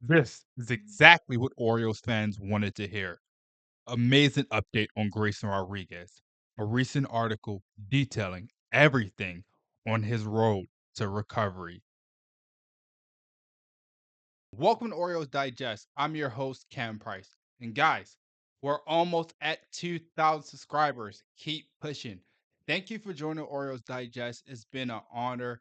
This is exactly what Orioles fans wanted to hear. Amazing update on Grayson Rodriguez. A recent article detailing everything on his road to recovery. Welcome to Orioles Digest. I'm your host, Kam Brice. And guys, we're almost at 2,000 subscribers. Keep pushing. Thank you for joining Orioles Digest. It's been an honor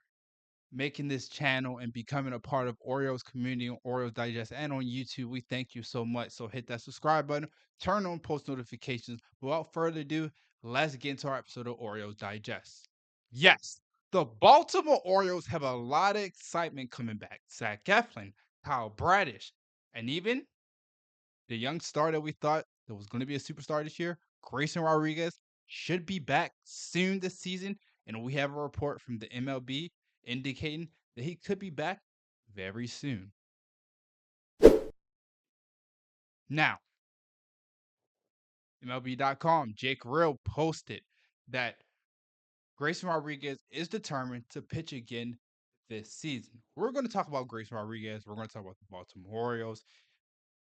making this channel and becoming a part of Orioles community on Orioles Digest and on YouTube. We thank you so much. So hit that subscribe button, turn on post notifications. Without further ado, let's get into our episode of Orioles Digest. Yes, the Baltimore Orioles have a lot of excitement coming back. Zach Eflin, Kyle Bradish, and even the young star that we thought that was going to be a superstar this year, Grayson Rodriguez, should be back soon this season. And we have a report from the MLB indicating that he could be back very soon. Now, MLB.com, Jake Real posted that Grayson Rodriguez is determined to pitch again this season. We're going to talk about Grayson Rodriguez. We're going to talk about the Baltimore Orioles.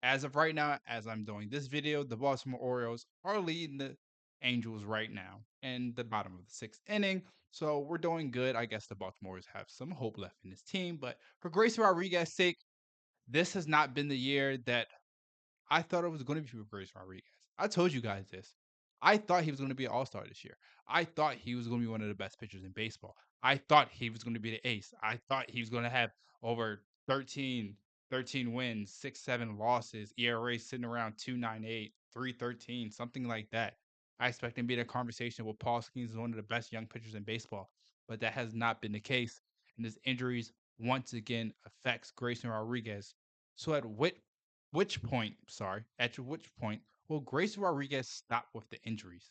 As of right now, as I'm doing this video, the Baltimore Orioles are leading the Angels right now in the bottom of the sixth inning. So we're doing good. I guess the Baltimore Orioles have some hope left in this team. But for Grayson Rodriguez's sake, this has not been the year that I thought it was going to be for Grayson Rodriguez. I told you guys this. I thought he was going to be an all-star this year. I thought he was going to be one of the best pitchers in baseball. I thought he was going to be the ace. I thought he was going to have over 13 wins, 6, 7 losses, ERA sitting around 2.98, 3.13, something like that. I expect him to be in a conversation with Paul Skeens as one of the best young pitchers in baseball, but that has not been the case. And his injuries once again affects Grayson Rodriguez. So at which point will Grayson Rodriguez stop with the injuries?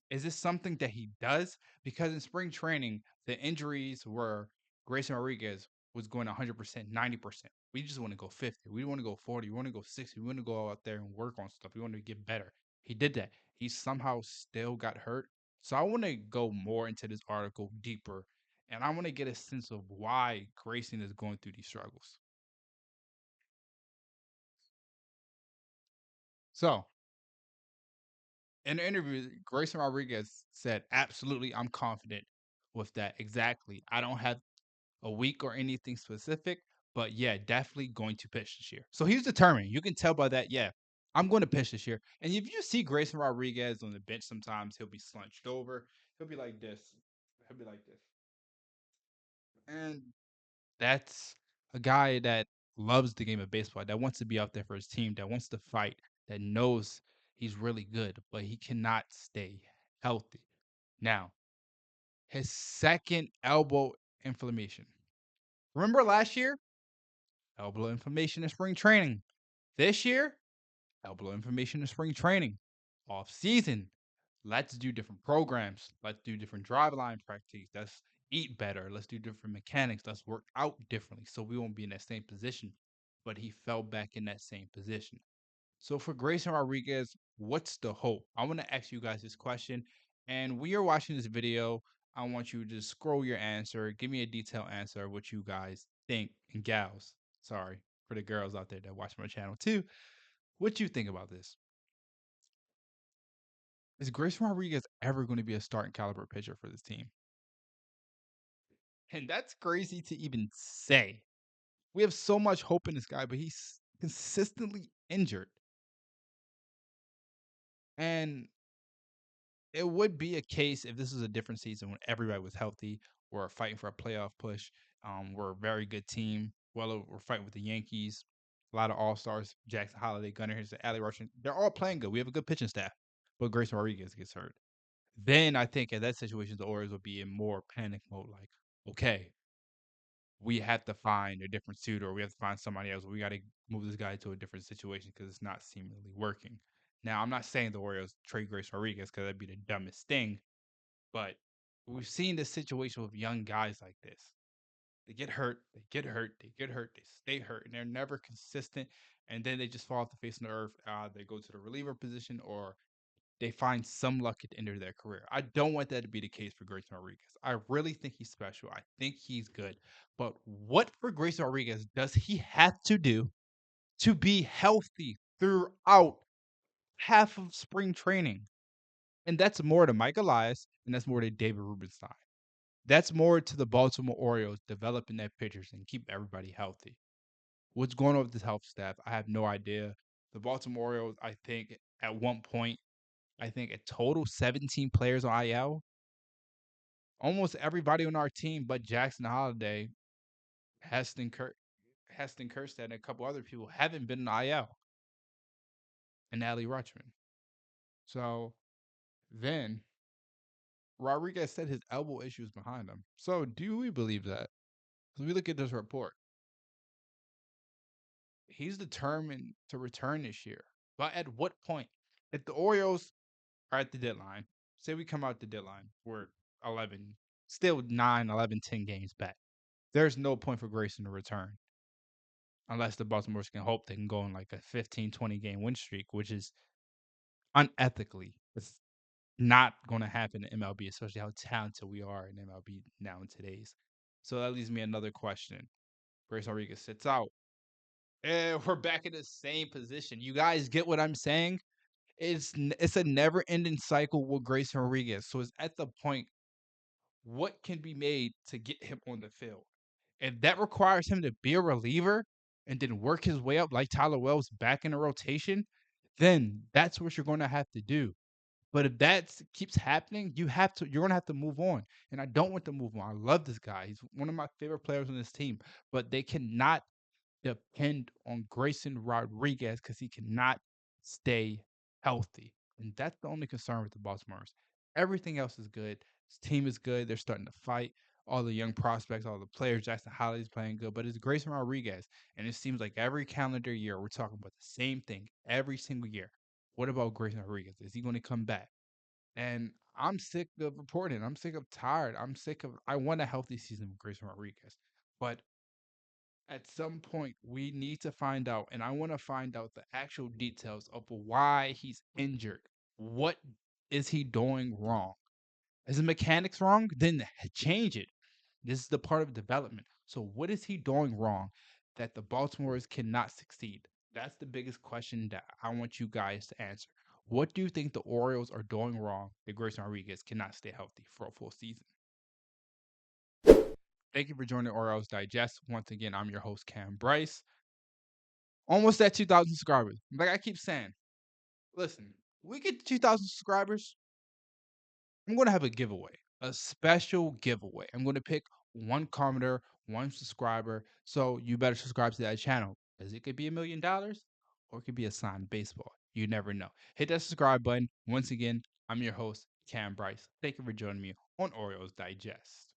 Is this something that he does? Because in spring training, the injuries were Grayson Rodriguez was going 100%, 90%. We just want to go 50. We want to go 40. We want to go 60. We want to go out there and work on stuff. We want to get better. He did that. He somehow still got hurt. So I want to go more into this article deeper. And I want to get a sense of why Grayson is going through these struggles. So in the interview, Grayson Rodriguez said, absolutely, I'm confident with that. Exactly. I don't have a week or anything specific, but yeah, definitely going to pitch this year. So he's determined. You can tell by that, yeah, I'm going to pitch this year. And if you see Grayson Rodriguez on the bench sometimes, he'll be slunched over. He'll be like this. He'll be like this. And that's a guy that loves the game of baseball, that wants to be out there for his team, that wants to fight, that knows he's really good, but he cannot stay healthy. Now, his second elbow inflammation. Remember last year? Elbow inflammation in spring training. This year, elbow inflammation in spring training. Off season, let's do different programs. Let's do different drive line practice. Let's eat better. Let's do different mechanics. Let's work out differently so we won't be in that same position. But he fell back in that same position. So for Grayson Rodriguez, what's the hope? I want to ask you guys this question. And when you're watching this video, I want you to scroll your answer. Give me a detailed answer of what you guys think. And gals, sorry, for the girls out there that watch my channel too. What you think about this? Is Grayson Rodriguez ever going to be a starting caliber pitcher for this team? And that's crazy to even say. We have so much hope in this guy, but he's consistently injured. And it would be a case if this was a different season when everybody was healthy. We're fighting for a playoff push. We're a very good team. Well, we're fighting with the Yankees. A lot of all stars: Jackson, Holliday, Gunnar Henderson, Adley Rutschman. They're all playing good. We have a good pitching staff, but Grayson Rodriguez gets hurt. Then I think in that situation, the Orioles will be in more panic mode. Like, okay, we have to find a different suitor, or we have to find somebody else. We got to move this guy to a different situation because it's not seemingly working. Now, I'm not saying the Orioles trade Grace Rodriguez because that'd be the dumbest thing, but we've seen this situation with young guys like this. They get hurt, they get hurt, they get hurt, they stay hurt, and they're never consistent. And then they just fall off the face of the earth. They go to the reliever position, or they find some luck at the end of their career. I don't want that to be the case for Grayson Rodriguez. I really think he's special. I think he's good. But what for Grayson Rodriguez does he have to do to be healthy throughout half of spring training. And that's more to Mike Elias, and that's more to David Rubenstein. That's more to the Baltimore Orioles developing their pitchers and keep everybody healthy. What's going on with this health staff? I have no idea. The Baltimore Orioles, I think, at one point, I think a total 17 players on IL. Almost everybody on our team but Jackson Holliday, Heston, Heston Kjerstad, and a couple other people haven't been in IL, and Adley Rutschman. So then Rodriguez said his elbow issues behind him. So do we believe that? As we look at this report, he's determined to return this year. But at what point? If the Orioles are at the deadline, say we come out the deadline, we're 11, still 9, 11, 10 games back. There's no point for Grayson to return unless the Baltimore's can hope they can go on like a 15, 20 game win streak, which is unethically. It's not going to happen in MLB, especially how talented we are in MLB now in today's. So that leaves me another question. Grayson Rodriguez sits out. And we're back in the same position. You guys get what I'm saying? It's a never ending cycle with Grayson Rodriguez. So it's at the point, what can be made to get him on the field? If that requires him to be a reliever and then work his way up like Tyler Wells back in the rotation, then that's what you're going to have to do. But if that keeps happening, you're gonna have to move on. And I don't want to move on. I love this guy. He's one of my favorite players on this team. But they cannot depend on Grayson Rodriguez because he cannot stay healthy. And that's the only concern with the Baltimore's. Everything else is good. His team is good. They're starting to fight. All the young prospects, all the players, Jackson Holliday's playing good, but it's Grayson Rodriguez. And it seems like every calendar year we're talking about the same thing every single year. What about Grayson Rodriguez? Is he going to come back? And I'm sick of reporting. I'm sick of tired. I'm sick of I want a healthy season with Grayson Rodriguez. But at some point we need to find out, and I want to find out the actual details of why he's injured. What is he doing wrong? Is the mechanics wrong? Then change it. This is the part of development. So what is he doing wrong that the Baltimore's cannot succeed? That's the biggest question that I want you guys to answer. What do you think the Orioles are doing wrong that Grayson Rodriguez cannot stay healthy for a full season? Thank you for joining Orioles Digest. Once again, I'm your host, Kam Brice. Almost at 2,000 subscribers. Like I keep saying, listen, we get to 2,000 subscribers, I'm going to have a giveaway, a special giveaway. I'm going to pick one commenter, one subscriber. So you better subscribe to that channel because it could be $1,000,000 or it could be a signed baseball. You never know. Hit that subscribe button. Once again, I'm your host, Kam Brice. Thank you for joining me on Orioles Digest.